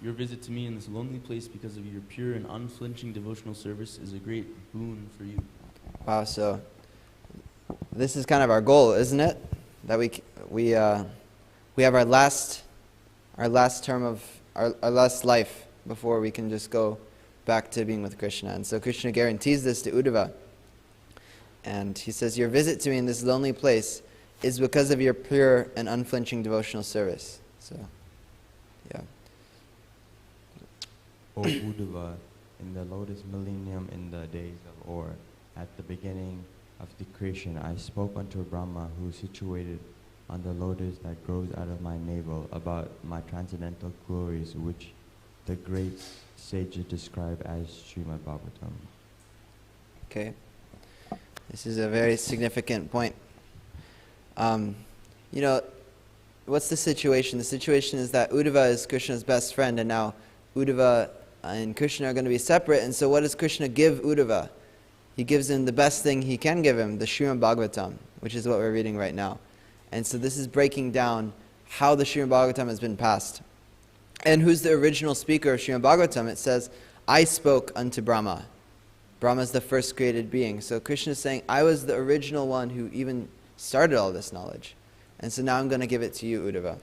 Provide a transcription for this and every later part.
Your visit to me in this lonely place because of your pure and unflinching devotional service is a great boon for you. Wow, so this is kind of our goal, isn't it? That we have our last term of our last life before we can just go back to being with Krishna. And so Krishna guarantees this to Uddhava. And he says, your visit to me in this lonely place is because of your pure and unflinching devotional service. So, yeah. O Uddhava, in the lotus millennium in the days of Or, at the beginning of the creation, I spoke unto Brahma, who is situated on the lotus that grows out of my navel, about my transcendental glories, which the great sages describe as Srimad Bhagavatam. Okay. This is a very significant point. What's the situation? The situation is that Uddhava is Krishna's best friend, and now Uddhava and Krishna are going to be separate. And so what does Krishna give Uddhava? He gives him the best thing he can give him, the Srimad Bhagavatam, which is what we're reading right now. And so this is breaking down how the Srimad Bhagavatam has been passed. And who's the original speaker of Srimad Bhagavatam? It says, I spoke unto Brahma. Brahma is the first created being. So Krishna is saying, I was the original one who even started all this knowledge. And so now I'm going to give it to you, Uddhava.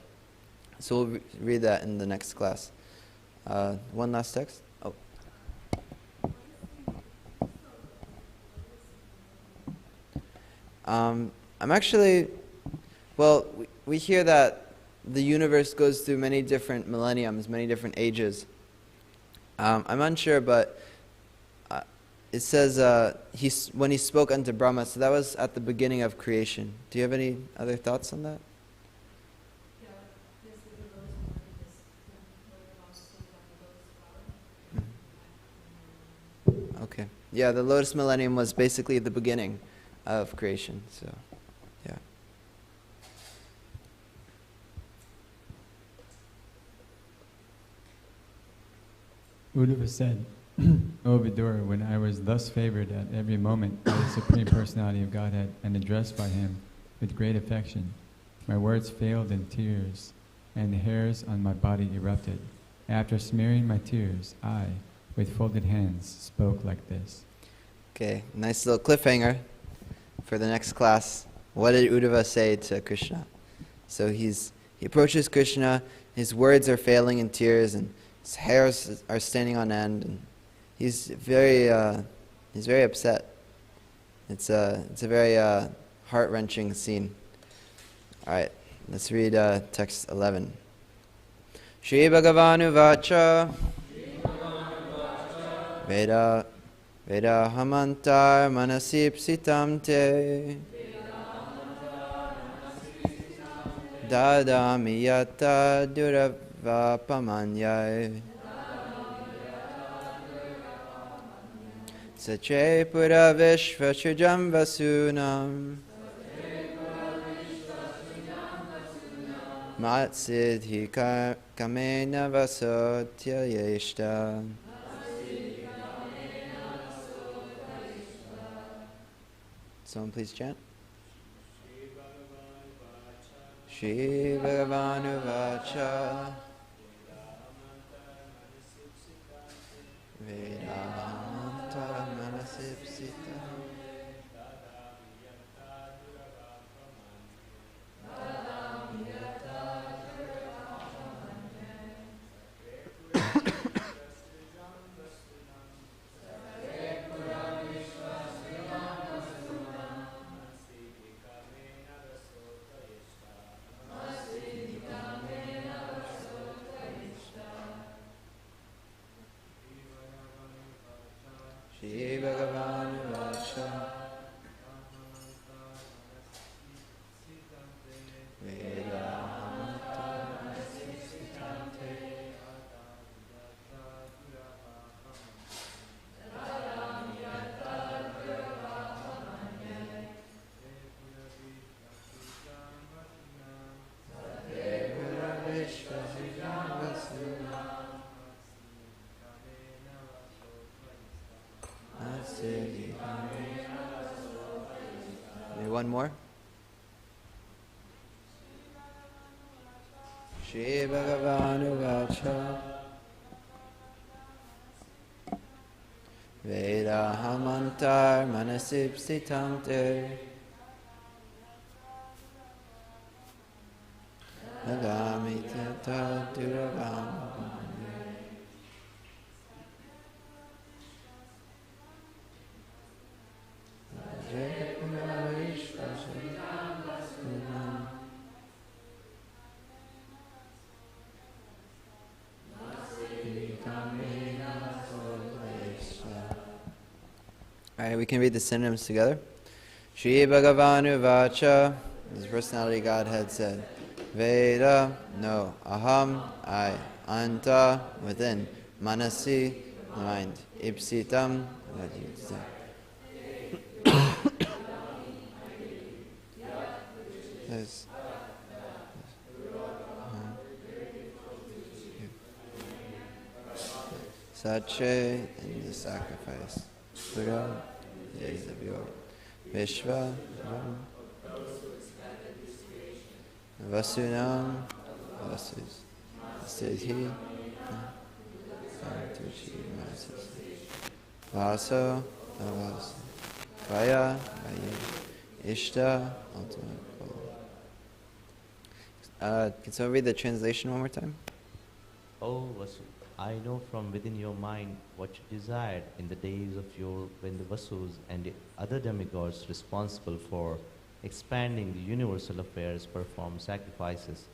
So we'll read that in the next class. One last text. Oh. I'm actually, we hear that the universe goes through many different millenniums, many different ages. I'm unsure, but it says when he spoke unto Brahma, so that was at the beginning of creation. Do you have any other thoughts on that? Okay. Yeah, the lotus millennium was basically the beginning of creation. So, yeah. Uddhava said, O Vidura, when I was thus favored at every moment by the Supreme Personality of Godhead and addressed by him with great affection, my words failed in tears, and the hairs on my body erupted. After smearing my tears, I, with folded hands, spoke like this. Okay, nice little cliffhanger for the next class. What did Uddhava say to Krishna? So he approaches Krishna, his words are failing in tears, and his hairs are standing on end, and he's very upset. It's a very heart-wrenching scene. All right, let's read text 11. Shri Bhagavanu Vacha Veda Hamantar Manasipsitam Te Dadami Yata Duravapamanyai Sache Pura Vishvachujam Vasunam Matsidhi Kamena Vasotya Yeshta. Someone please chant. Shri Bhagavanu Vacha Vedanta Manasipsita Shri Bhagavanu Vacha Vedanta Manasipsitante One more. Shri Bhagavanu Vacha Veda hamantar manasipsitam te. Nagami tata duravam. Alright, we can read the synonyms together. Shri Bhagavanu Vacha, his personality Godhead said, Veda, no, Aham, I, Anta, within, Manasi, mind, Ipsitam, what you say. Yes. Sache in the sacrifice. Buddha, days of your Vishva, Vasunam, Vasus, Siddhi, Santuchi, Vaso, Vas, Vaya, Ishta, ultimate goal. Can someone read the translation one more time? Oh, Vasu, I know from within your mind what you desired in the days of yore when the Vasus and the other demigods responsible for expanding the universal affairs performed sacrifices.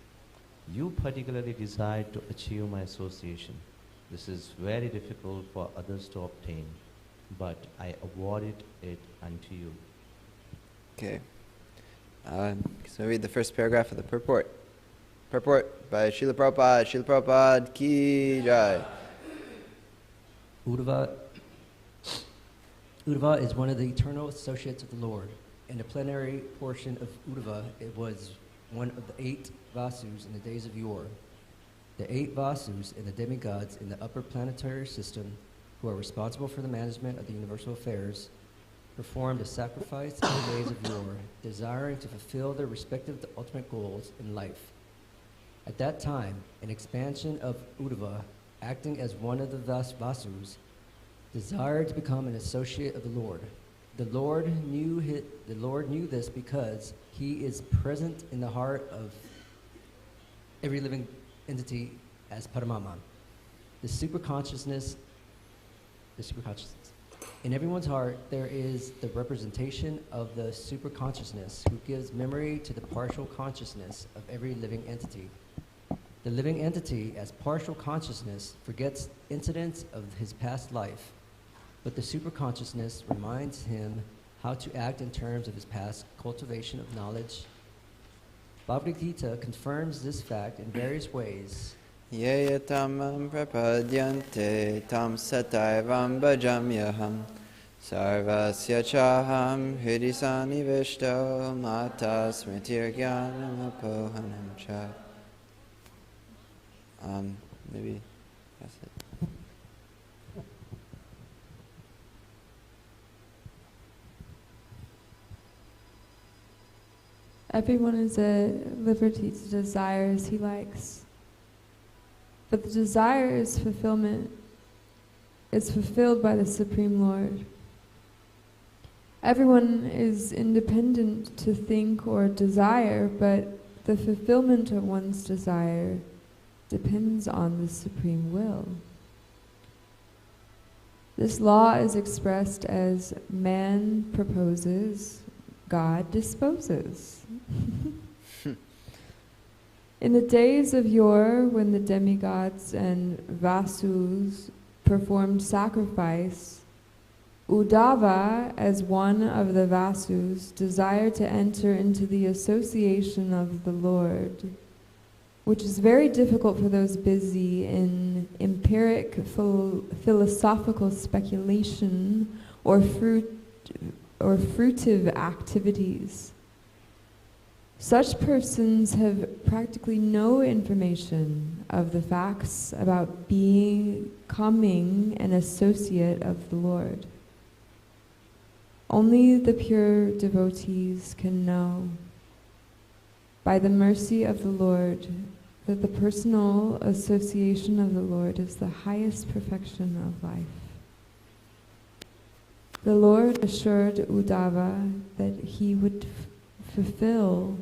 You particularly desired to achieve my association. This is very difficult for others to obtain, but I awarded it unto you. Okay. So read the first paragraph of the purport. Purport by Srila Prabhupada. Srila Prabhupada ki jai. Uddhava is one of the eternal associates of the Lord. In the plenary portion of Uddhava, it was one of the 8 Vasus in the days of yore. The 8 Vasus and the demigods in the upper planetary system, who are responsible for the management of the universal affairs, performed a sacrifice in the days of yore, desiring to fulfill their respective ultimate goals in life. At that time, an expansion of Uddhava, acting as one of the Vasus, desired to become an associate of the Lord. The Lord knew this because he is present in the heart of every living entity as Paramaman. The superconsciousness. In everyone's heart, there is the representation of the superconsciousness who gives memory to the partial consciousness of every living entity. The living entity, as partial consciousness, forgets incidents of his past life, but the superconsciousness reminds him how to act in terms of his past cultivation of knowledge. Bhagavad Gita confirms this fact in various ways. Ye tamam prapadyante tam sataivam bhajamyaham sarvasya chaham hridisani vishto mata smritirgyanam apohanam cha. Maybe that's it. Everyone is at liberty to desire as he likes. But the desire's fulfillment is fulfilled by the Supreme Lord. Everyone is independent to think or desire, but the fulfillment of one's desire depends on the Supreme Will. This law is expressed as man proposes, God disposes. In the days of yore, when the demigods and Vasus performed sacrifice, Uddhava, as one of the Vasus, desired to enter into the association of the Lord, which is very difficult for those busy in empiric philosophical speculation or fruitive activities. Such persons have practically no information of the facts about becoming an associate of the Lord. Only the pure devotees can know, by the mercy of the Lord, that the personal association of the Lord is the highest perfection of life. The Lord assured Uddhava that he would fulfill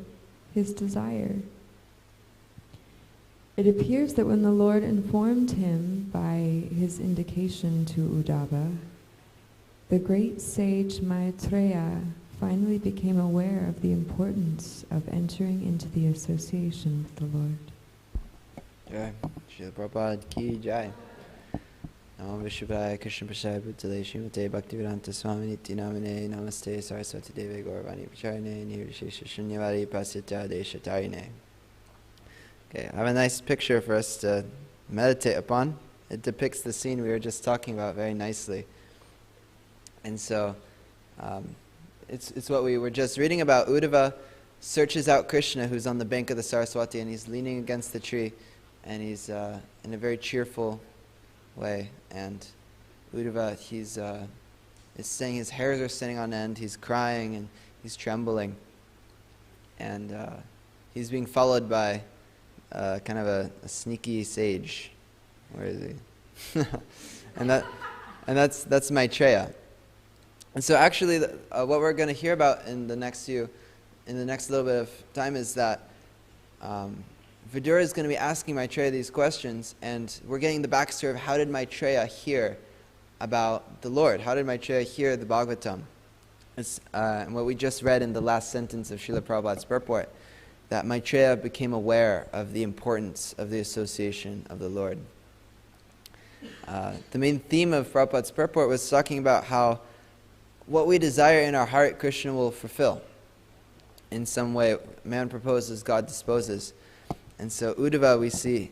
his desire. It appears that when the Lord informed him by his indication to Uddhava, the great sage Maitreya finally became aware of the importance of entering into the association with the Lord. Jai. Srila Prabhupada ki jai. Namo Vishwabhaya Krishna Prasad Bhutale Srimate Bhaktivedanta Swami Niti Namane Namaste Saraswati Deve Gauravani Pracharine Nirvishesha Shunyavadi Pasyatya Deshatarine. Okay, I have a nice picture for us to meditate upon. It depicts the scene we were just talking about very nicely. And so, it's what we were just reading about. Uddhava searches out Krishna, who's on the bank of the Saraswati, and he's leaning against the tree, and he's in a very cheerful way. And Uddhava, he's saying his hairs are standing on end, he's crying, and he's trembling. And he's being followed by kind of a sneaky sage. Where is he? and that's Maitreya. And so actually, what we're going to hear about in the next little bit of time is that Vidura is going to be asking Maitreya these questions, and we're getting the backstory of how did Maitreya hear about the Lord? How did Maitreya hear the Bhagavatam? And what we just read in the last sentence of Srila Prabhupada's purport, that Maitreya became aware of the importance of the association of the Lord. The main theme of Prabhupada's purport was talking about how what we desire in our heart, Krishna will fulfill. In some way, man proposes, God disposes. And so Uddhava, we see,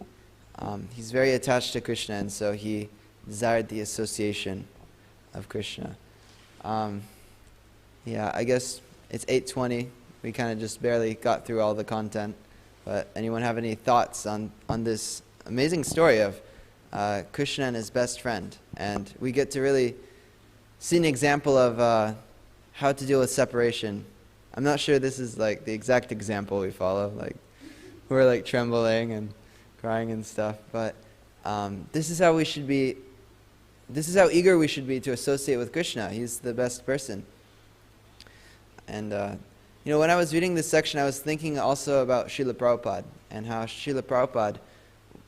he's very attached to Krishna, and so he desired the association of Krishna. Yeah, I guess it's 8:20. We kind of just barely got through all the content. But anyone have any thoughts on this amazing story of Krishna and his best friend? And we get to really see an example of how to deal with separation. I'm not sure this is like the exact example we follow. Like we're like trembling and crying and stuff. But this is how we should be. This is how eager we should be to associate with Krishna. He's the best person. And when I was reading this section, I was thinking also about Srila Prabhupada and how Srila Prabhupada,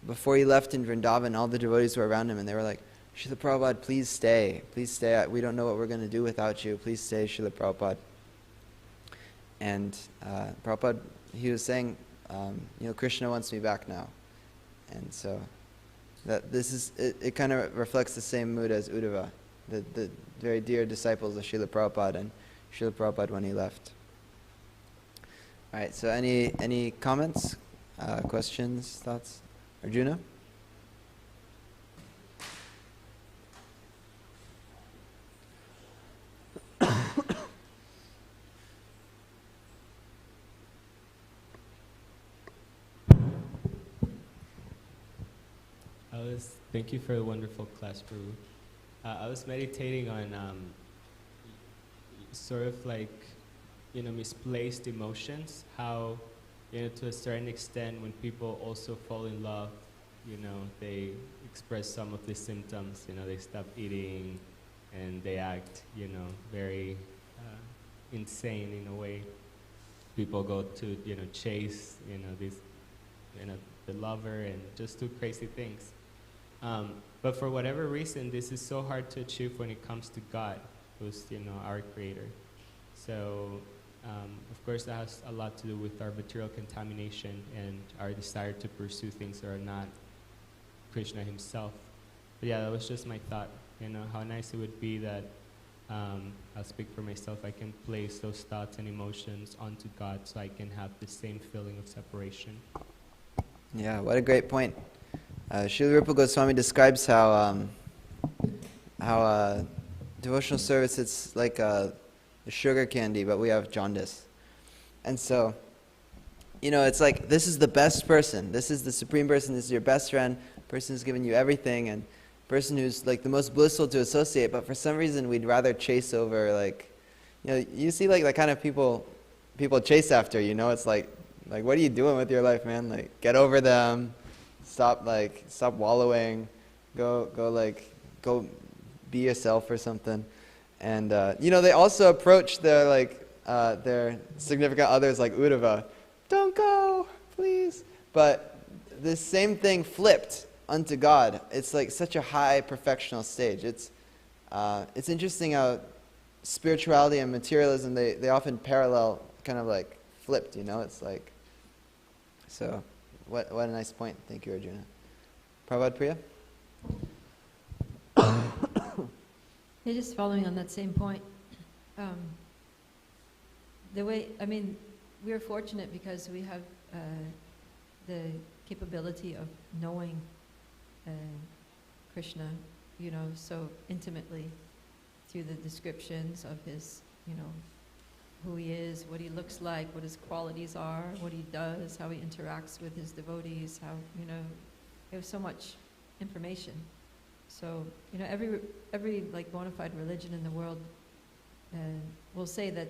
before he left in Vrindavan, all the devotees were around him and they were like, Srila Prabhupada, please stay. Please stay. We don't know what we're going to do without you. Please stay, Srila Prabhupada. And Prabhupada, he was saying, Krishna wants me back now. And so that this is, it kind of reflects the same mood as Uddhava, the very dear disciples of Srila Prabhupada and Srila Prabhupada when he left. All right, so any comments, questions, thoughts? Arjuna? Thank you for a wonderful class, Prabhu. I was meditating on sort of like, misplaced emotions, how, to a certain extent when people also fall in love, they express some of the symptoms, they stop eating and they act, very insane in a way. People go to, chase, the lover and just do crazy things. But for whatever reason, this is so hard to achieve when it comes to God, who's, our creator. So, of course, that has a lot to do with our material contamination and our desire to pursue things that are not Krishna himself. But yeah, that was just my thought, how nice it would be that, I'll speak for myself, I can place those thoughts and emotions onto God so I can have the same feeling of separation. Yeah, what a great point. Srila Rupa Goswami describes how devotional service, it's like a sugar candy, but we have jaundice. And so, it's like, this is the best person. This is the supreme person. This is your best friend. Person who's given you everything, and person who's like the most blissful to associate. But for some reason, we'd rather chase over, like, you see like the kind of people chase after. It's like what are you doing with your life, man? Like, get over them. Stop wallowing. Go be yourself or something. And they also approach their significant others like Uddhava, don't go, please. But this same thing flipped unto God. It's like such a high perfectional stage. It's interesting how spirituality and materialism, they often parallel, kind of like flipped, It's like, so what a nice point. Thank you, Arjuna. Prabhupada Priya? Yeah, just following on that same point. We're fortunate because we have the capability of knowing Krishna, so intimately through the descriptions of his, who he is, what he looks like, what his qualities are, what he does, how he interacts with his devotees, how, we have so much information. So, every like bona fide religion in the world will say that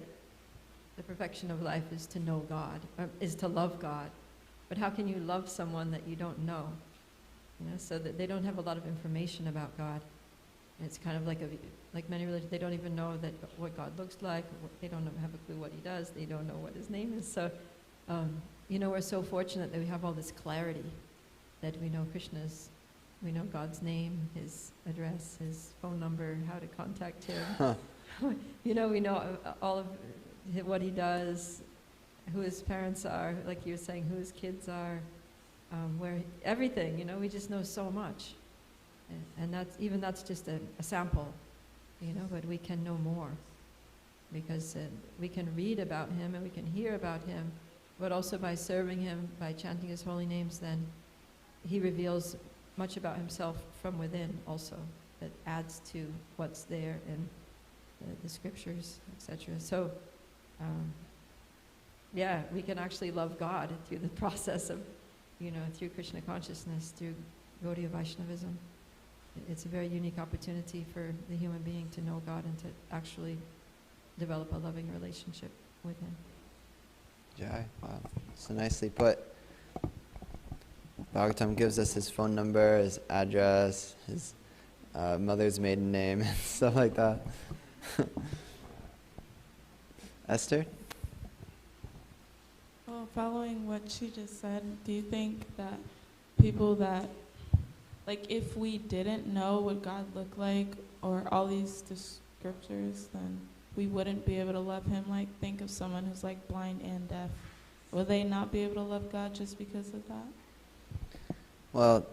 the perfection of life is to know God, or is to love God. But how can you love someone that you don't know? So that they don't have a lot of information about God. And it's kind of like many religions, they don't even know what God looks like. They don't have a clue what he does. They don't know what his name is. So, we're so fortunate that we have all this clarity, that we know Krishna's, we know God's name, his address, his phone number, how to contact him. Huh. We know all of what he does, who his parents are, like you were saying, who his kids are, where everything, we just know so much. And that's just a sample, but we can know more. Because we can read about him and we can hear about him, but also by serving him, by chanting his holy names, then he reveals much about himself from within also, that adds to what's there in the scriptures, etc. So, we can actually love God through the process of, through Krishna consciousness, through Gaudiya Vaishnavism. It's a very unique opportunity for the human being to know God and to actually develop a loving relationship with him. Jai, wow, so nicely put. Bhagavatam gives us his phone number, his address, his mother's maiden name, and stuff like that. Esther? Well, following what she just said, do you think that people that, if we didn't know what God looked like or all these scriptures, then we wouldn't be able to love him? Think of someone who's blind and deaf. Will they not be able to love God just because of that? Well,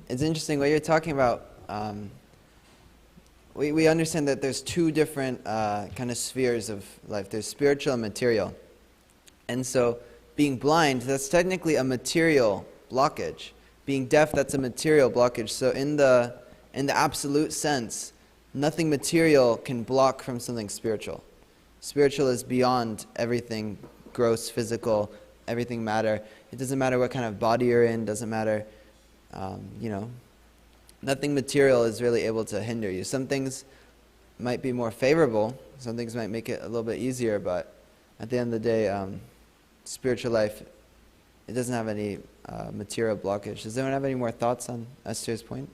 it's interesting what you're talking about. We understand that there's two different kind of spheres of life. There's spiritual and material. And so being blind, that's technically a material blockage. Being deaf, that's a material blockage. So in the absolute sense, nothing material can block from something spiritual. Spiritual is beyond everything gross, physical, everything matter. It doesn't matter what kind of body you're in, doesn't matter, nothing material is really able to hinder you. Some things might be more favorable, some things might make it a little bit easier, but at the end of the day, spiritual life, it doesn't have any material blockage. Does anyone have any more thoughts on Esther's point?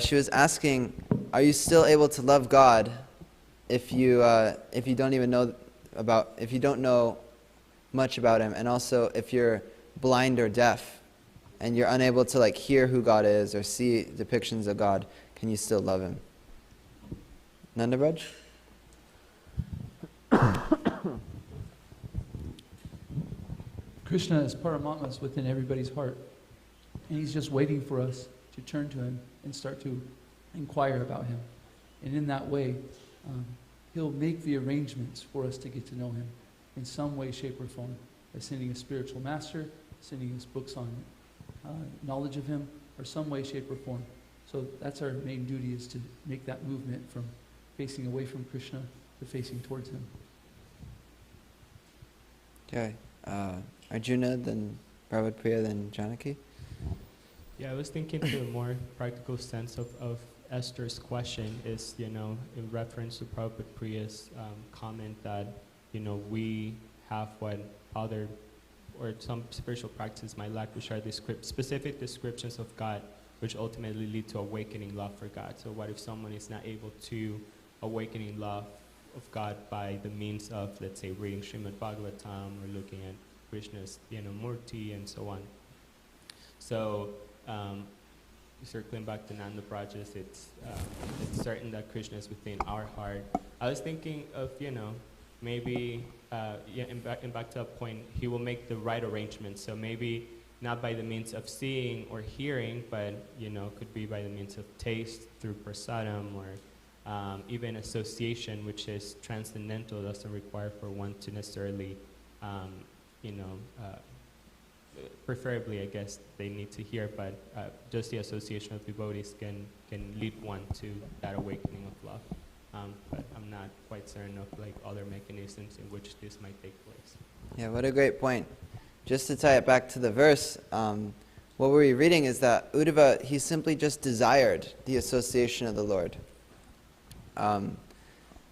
She was asking, are you still able to love God if you don't even know if you don't know much about him, and also if you're blind or deaf and you're unable to hear who God is or see depictions of God, can you still love him? Nanda Braj? Krishna is Paramatma, is within everybody's heart. And he's just waiting for us to turn to him and start to inquire about him. And in that way, he'll make the arrangements for us to get to know him in some way, shape, or form. By sending a spiritual master, sending us books on knowledge of him, or some way, shape, or form. So that's our main duty, is to make that movement from facing away from Krishna to facing towards him. Okay. Arjuna, then Prabhupada Priya, then Janaki? Yeah, I was thinking to a more practical sense of Esther's question is, in reference to Prabhupada Priya's comment that, we have what Father or some spiritual practices might lack, which are specific descriptions of God, which ultimately lead to awakening love for God. So what if someone is not able to awakening love of God by the means of, let's say, reading Srimad Bhagavatam or looking at Krishna's, Murti and so on. So, circling back to Nanda Prajas, it's certain that Krishna is within our heart. I was thinking of, maybe, and back to a point, he will make the right arrangements. So maybe not by the means of seeing or hearing, but, could be by the means of taste through prasadam, or even association, which is transcendental, doesn't require for one to necessarily, preferably, I guess, they need to hear, but just the association of devotees can lead one to that awakening of love. But I'm not quite certain of other mechanisms in which this might take place. Yeah, what a great point. Just to tie it back to the verse, what we're reading is that Uddhava, he simply just desired the association of the Lord.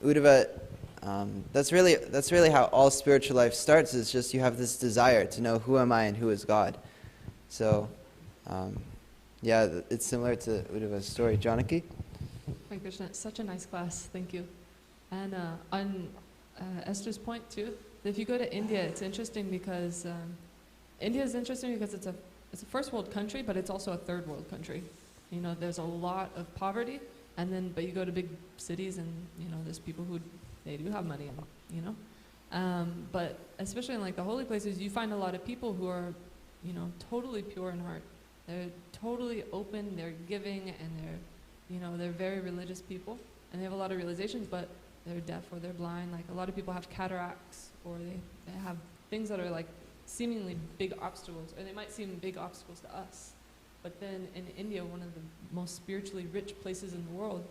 Uddhava, that's really how all spiritual life starts, is just you have this desire to know who am I and who is God. So, it's similar to Uddhava's story. Janaki? Hare Krishna, such a nice class, thank you. And on Esther's point too, that if you go to India, it's interesting because India is interesting because it's a first world country, but it's also a third world country. There's a lot of poverty, but you go to big cities and there's people who they do have money, but especially in the holy places, you find a lot of people who are totally pure in heart. They're totally open, they're giving, and they're very religious people, and they have a lot of realizations, but they're deaf or they're blind. A lot of people have cataracts, or they have things that are seemingly big obstacles, or they might seem big obstacles to us. But then in India, one of the most spiritually rich places in the world,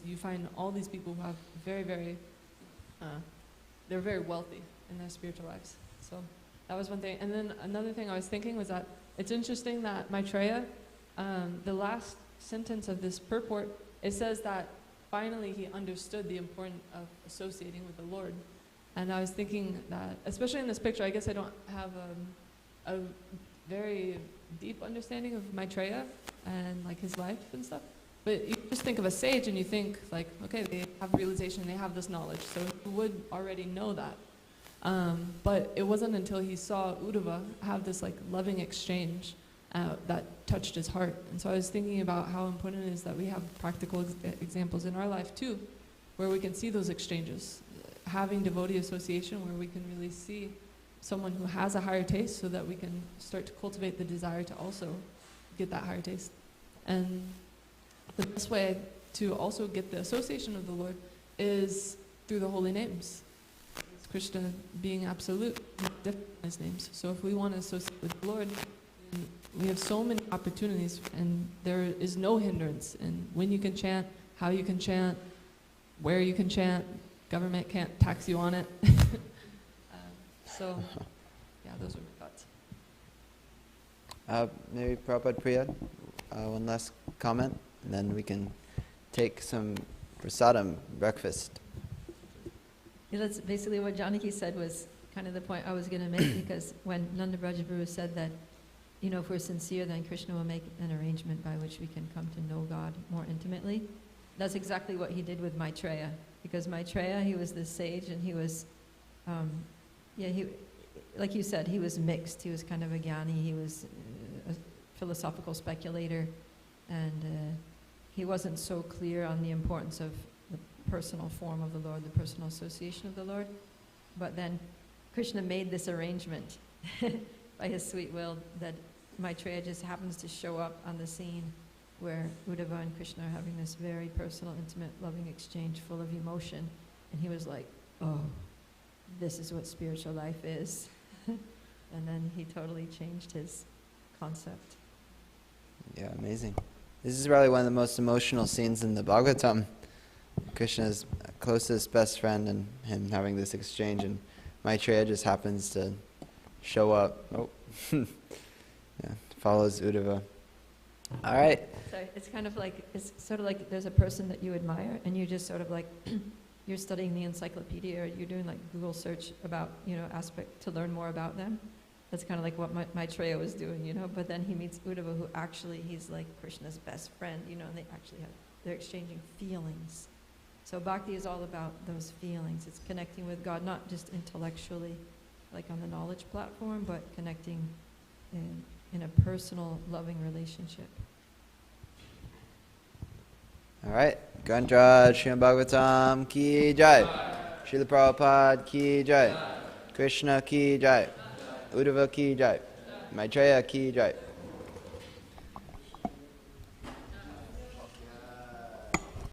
you find all these people who have very, very, they're very wealthy in their spiritual lives. So that was one thing. And then another thing I was thinking was that it's interesting that Maitreya, the last sentence of this purport, it says that finally he understood the importance of associating with the Lord. And I was thinking that, especially in this picture, I guess I don't have a very deep understanding of Maitreya and his life and stuff. But you just think of a sage and you think okay, they have realization, they have this knowledge, so he would already know that. But it wasn't until he saw Uddhava have this loving exchange that touched his heart. And so I was thinking about how important it is that we have practical examples in our life too, where we can see those exchanges. Having devotee association where we can really see someone who has a higher taste, so that we can start to cultivate the desire to also get that higher taste. And the best way to also get the association of the Lord is through the holy names. Krishna being absolute, different in his names. So if we want to associate with the Lord, we have so many opportunities, and there is no hindrance in when you can chant, how you can chant, where you can chant. Government can't tax you on it. So, yeah, those are my thoughts. Maybe Prabhupada Priya, one last comment, and then we can take some prasadam, breakfast. Yeah, that's basically what Janaki said was kind of the point I was going to make, because when Nanda Brajabhuru said that, if we're sincere, then Krishna will make an arrangement by which we can come to know God more intimately. That's exactly what he did with Maitreya, because Maitreya, he was this sage, and he was, he, like you said, he was mixed. He was kind of a jnani, he was a philosophical speculator, and he wasn't so clear on the importance of the personal form of the Lord, the personal association of the Lord. But then Krishna made this arrangement by his sweet will that Maitreya just happens to show up on the scene where Uddhava and Krishna are having this very personal, intimate, loving exchange full of emotion. And he was like, oh, this is what spiritual life is. And then he totally changed his concept. Yeah, amazing. This is probably one of the most emotional scenes in the Bhagavatam. Krishna's closest best friend and him having this exchange, and Maitreya just happens to show up. Follows Uddhava. All right. So it's kind of it's sort of like there's a person that you admire, and you just sort of you're studying the encyclopedia, or you're doing Google search about, aspect to learn more about them. That's kind of like what Maitreya was doing, you know. But then he meets Uddhava, who actually he's like Krishna's best friend, you know, and they're exchanging feelings. So bhakti is all about those feelings. It's connecting with God, not just intellectually, like on the knowledge platform, but connecting in a personal, loving relationship. All right. Grantraj Srimad Bhagavatam ki jai. Srila Prabhupada ki jai. Krishna ki jai. Uddhava ki jai. Maitreya ki jai.